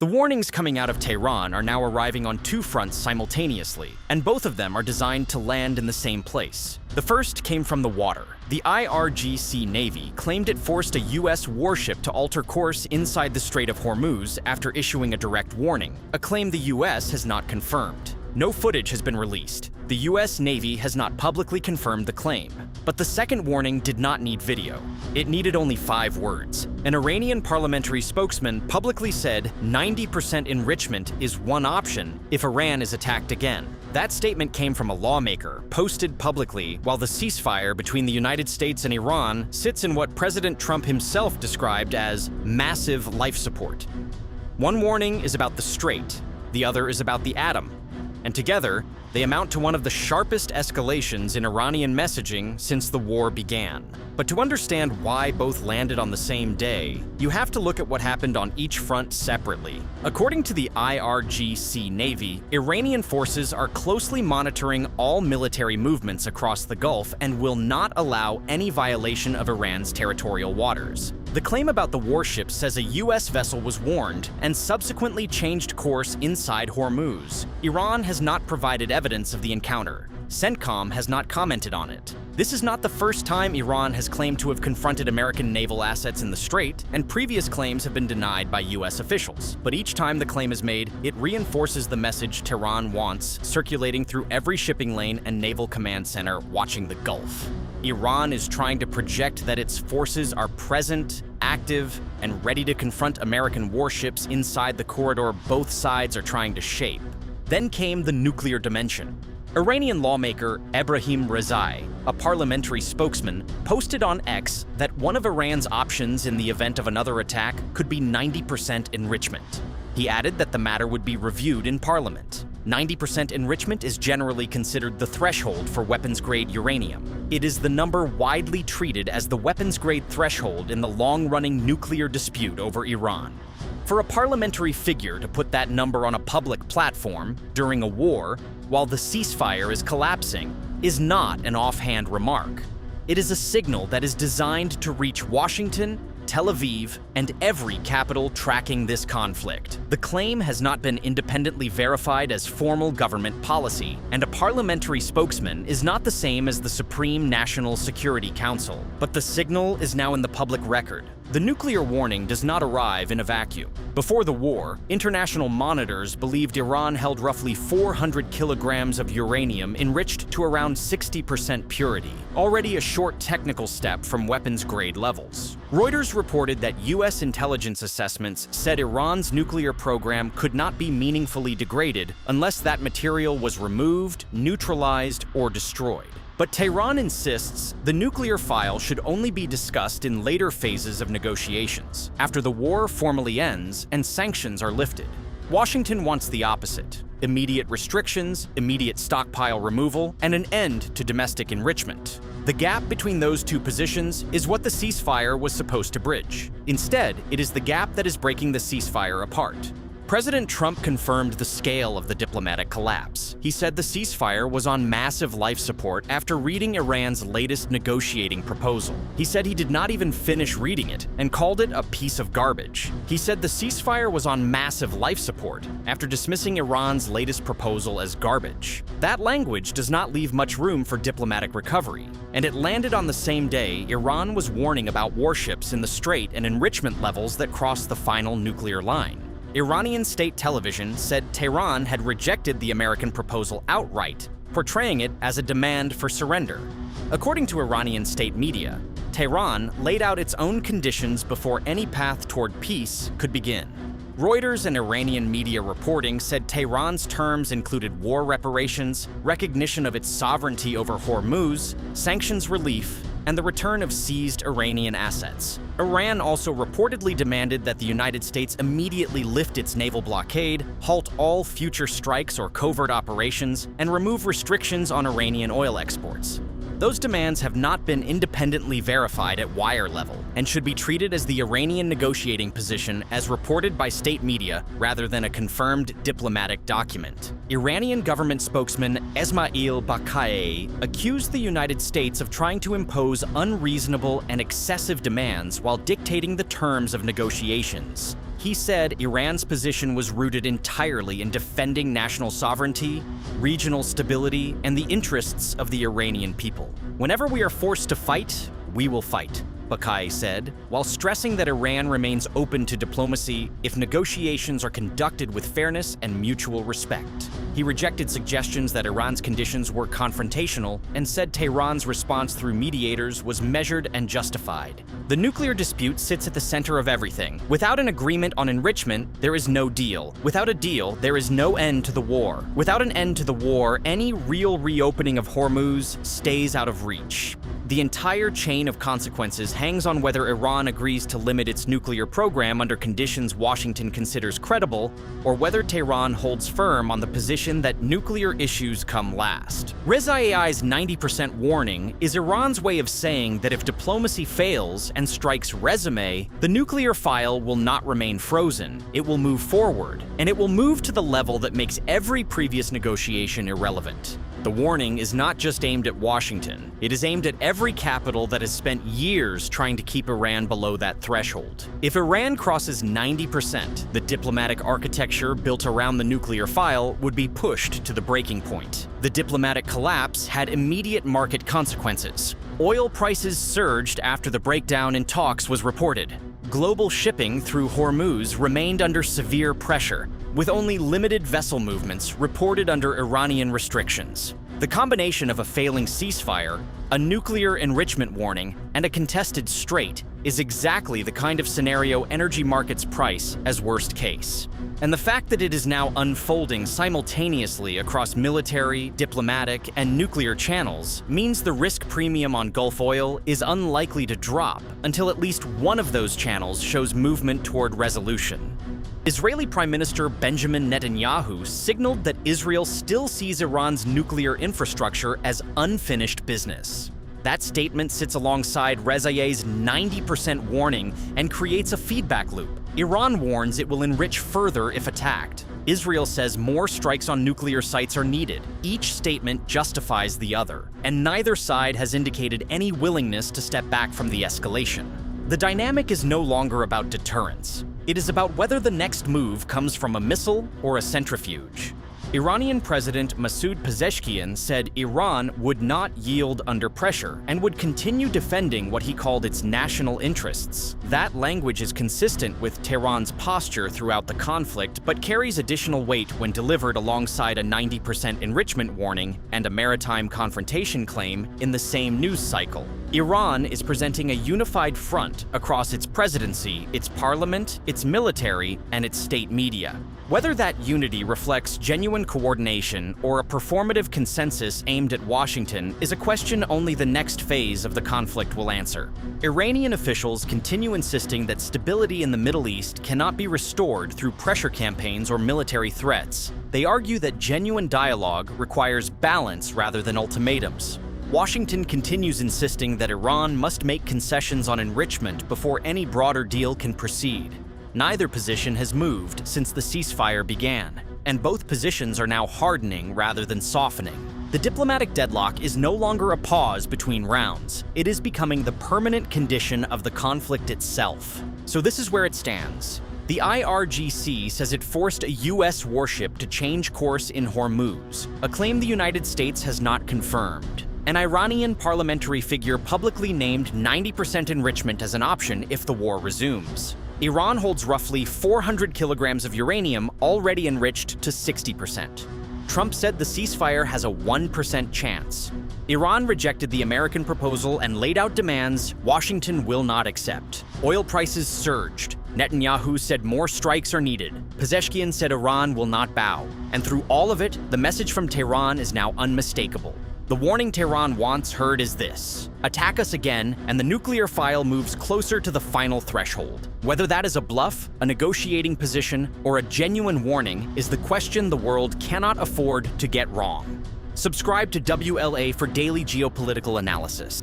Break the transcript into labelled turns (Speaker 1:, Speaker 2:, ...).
Speaker 1: The warnings coming out of Tehran are now arriving on two fronts simultaneously, and both of them are designed to land in the same place. The first came from the water. The IRGC Navy claimed it forced a US warship to alter course inside the Strait of Hormuz after issuing a direct warning, a claim the US has not confirmed. No footage has been released. The US Navy has not publicly confirmed the claim. But the second warning did not need video. It needed only 5 words. An Iranian parliamentary spokesman publicly said 90% enrichment is one option if Iran is attacked again. That statement came from a lawmaker, posted publicly, while the ceasefire between the United States and Iran sits in what President Trump himself described as massive life support. One warning is about the strait, the other is about the atom. And together, they amount to one of the sharpest escalations in Iranian messaging since the war began. But to understand why both landed on the same day, you have to look at what happened on each front separately. According to the IRGC Navy, Iranian forces are closely monitoring all military movements across the Gulf and will not allow any violation of Iran's territorial waters. The claim about the warship says a US vessel was warned and subsequently changed course inside Hormuz. Iran has not provided evidence of the encounter. CENTCOM has not commented on it. This is not the first time Iran has claimed to have confronted American naval assets in the Strait, and previous claims have been denied by US officials. But each time the claim is made, it reinforces the message Tehran wants, circulating through every shipping lane and naval command center watching the Gulf. Iran is trying to project that its forces are present, active, and ready to confront American warships inside the corridor both sides are trying to shape. Then came the nuclear dimension. Iranian lawmaker Ebrahim Rezaei, a parliamentary spokesman, posted on X that one of Iran's options in the event of another attack could be 90% enrichment. He added that the matter would be reviewed in parliament. 90% enrichment is generally considered the threshold for weapons-grade uranium. It is the number widely treated as the weapons-grade threshold in the long-running nuclear dispute over Iran. For a parliamentary figure to put that number on a public platform during a war, while the ceasefire is collapsing, is not an offhand remark. It is a signal that is designed to reach Washington, Tel Aviv, and every capital tracking this conflict. The claim has not been independently verified as formal government policy, and a parliamentary spokesman is not the same as the Supreme National Security Council, but the signal is now in the public record. The nuclear warning does not arrive in a vacuum. Before the war, international monitors believed Iran held roughly 400 kilograms of uranium enriched to around 60% purity, already a short technical step from weapons-grade levels. Reuters reported that US intelligence assessments said Iran's nuclear program could not be meaningfully degraded unless that material was removed, neutralized, or destroyed. But Tehran insists the nuclear file should only be discussed in later phases of negotiations, after the war formally ends and sanctions are lifted. Washington wants the opposite: immediate restrictions, immediate stockpile removal, and an end to domestic enrichment. The gap between those two positions is what the ceasefire was supposed to bridge. Instead, it is the gap that is breaking the ceasefire apart. President Trump confirmed the scale of the diplomatic collapse. He said the ceasefire was on massive life support after reading Iran's latest negotiating proposal. He said he did not even finish reading it and called it a piece of garbage. He said the ceasefire was on massive life support after dismissing Iran's latest proposal as garbage. That language does not leave much room for diplomatic recovery, and it landed on the same day Iran was warning about warships in the Strait and enrichment levels that crossed the final nuclear line. Iranian state television said Tehran had rejected the American proposal outright, portraying it as a demand for surrender. According to Iranian state media, Tehran laid out its own conditions before any path toward peace could begin. Reuters and Iranian media reporting said Tehran's terms included war reparations, recognition of its sovereignty over Hormuz, sanctions relief, and the return of seized Iranian assets. Iran also reportedly demanded that the United States immediately lift its naval blockade, halt all future strikes or covert operations, and remove restrictions on Iranian oil exports. Those demands have not been independently verified at wire level and should be treated as the Iranian negotiating position as reported by state media rather than a confirmed diplomatic document. Iranian government spokesman Esmail Baqaei accused the United States of trying to impose unreasonable and excessive demands while dictating the terms of negotiations. He said Iran's position was rooted entirely in defending national sovereignty, regional stability, and the interests of the Iranian people. "Whenever we are forced to fight, we will fight," baqaei said, while stressing that Iran remains open to diplomacy if negotiations are conducted with fairness and mutual respect. He rejected suggestions that Iran's conditions were confrontational and said Tehran's response through mediators was measured and justified. The nuclear dispute sits at the center of everything. Without an agreement on enrichment, there is no deal. Without a deal, there is no end to the war. Without an end to the war, any real reopening of Hormuz stays out of reach. The entire chain of consequences hangs on whether Iran agrees to limit its nuclear program under conditions Washington considers credible, or whether Tehran holds firm on the position that nuclear issues come last. Rezaei's 90% warning is Iran's way of saying that if diplomacy fails and strikes resume, the nuclear file will not remain frozen. It will move forward, and it will move to the level that makes every previous negotiation irrelevant. The warning is not just aimed at Washington. It is aimed at every capital that has spent years trying to keep Iran below that threshold. If Iran crosses 90%, the diplomatic architecture built around the nuclear file would be pushed to the breaking point. The diplomatic collapse had immediate market consequences. Oil prices surged after the breakdown in talks was reported. Global shipping through Hormuz remained under severe pressure, with only limited vessel movements reported under Iranian restrictions. The combination of a failing ceasefire, a nuclear enrichment warning, and a contested strait is exactly the kind of scenario energy markets price as worst case. And the fact that it is now unfolding simultaneously across military, diplomatic, and nuclear channels means the risk premium on Gulf oil is unlikely to drop until at least one of those channels shows movement toward resolution. Israeli Prime Minister Benjamin Netanyahu signaled that Israel still sees Iran's nuclear infrastructure as unfinished business. That statement sits alongside rezaei's 90% warning and creates a feedback loop. Iran warns it will enrich further if attacked. Israel says more strikes on nuclear sites are needed. Each statement justifies the other, and neither side has indicated any willingness to step back from the escalation. The dynamic is no longer about deterrence. It is about whether the next move comes from a missile or a centrifuge. Iranian President Masoud Pezeshkian said Iran would not yield under pressure and would continue defending what he called its national interests. That language is consistent with Tehran's posture throughout the conflict, but carries additional weight when delivered alongside a 90% enrichment warning and a maritime confrontation claim in the same news cycle. Iran is presenting a unified front across its presidency, its parliament, its military, and its state media. Whether that unity reflects genuine coordination or a performative consensus aimed at Washington is a question only the next phase of the conflict will answer. Iranian officials continue insisting that stability in the Middle East cannot be restored through pressure campaigns or military threats. They argue that genuine dialogue requires balance rather than ultimatums. Washington continues insisting that Iran must make concessions on enrichment before any broader deal can proceed. Neither position has moved since the ceasefire began, and both positions are now hardening rather than softening. The diplomatic deadlock is no longer a pause between rounds. It is becoming the permanent condition of the conflict itself. So this is where it stands. The IRGC says it forced a U.S. warship to change course in Hormuz, a claim the United States has not confirmed. An Iranian parliamentary figure publicly named 90% enrichment as an option if the war resumes. Iran holds roughly 400 kilograms of uranium already enriched to 60%. Trump said the ceasefire has a 1% chance. Iran rejected the American proposal and laid out demands Washington will not accept. Oil prices surged. Netanyahu said more strikes are needed. Pezeshkian said Iran will not bow. And through all of it, the message from Tehran is now unmistakable. The warning Tehran wants heard is this: attack us again, and the nuclear file moves closer to the final threshold. Whether that is a bluff, a negotiating position, or a genuine warning is the question the world cannot afford to get wrong. Subscribe to WLA for daily geopolitical analysis.